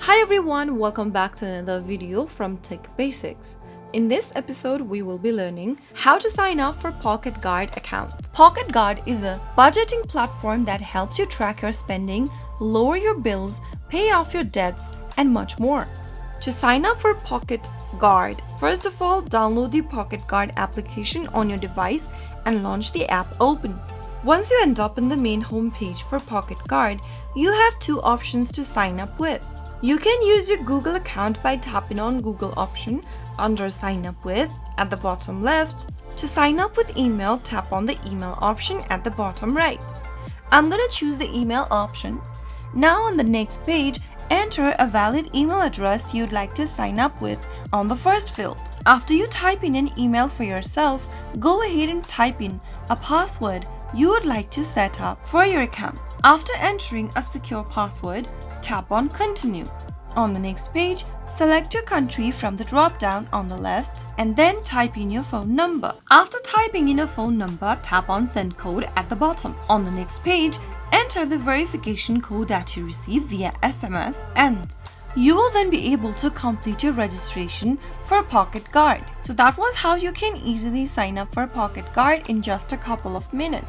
Hi everyone, welcome back to another video from Tech Basics. In this episode, we will be learning how to sign up for PocketGuard accounts. PocketGuard is a budgeting platform that helps you track your spending, lower your bills, pay off your debts, and much more. To sign up for PocketGuard, first of all, download the PocketGuard application on your device and launch the app open. Once you end up in the main home page for PocketGuard, you have two options to sign up with. You can use your Google account by tapping on Google option under Sign Up With at the bottom left. To sign up with email, tap on the email option at the bottom right. I'm going to choose the email option. Now on the next page, enter a valid email address you'd like to sign up with on the first field. After you type in an email for yourself, go ahead and type in a password you would like to set up for your account. After entering a secure password, tap on Continue. On the next page, select your country from the drop-down on the left and then type in your phone number. After typing in a phone number, tap on Send Code at the bottom. On the next page, enter the verification code that you receive via SMS and you will then be able to complete your registration for PocketGuard. So that was how you can easily sign up for PocketGuard in just a couple of minutes.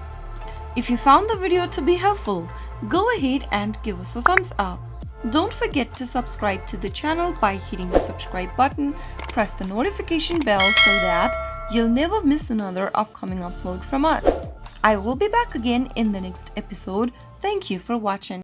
If you found the video to be helpful, go ahead and give us a thumbs up. Don't forget to subscribe to the channel by hitting the subscribe button, press the notification bell so that you'll never miss another upcoming upload from us. I will be back again in the next episode. Thank you for watching.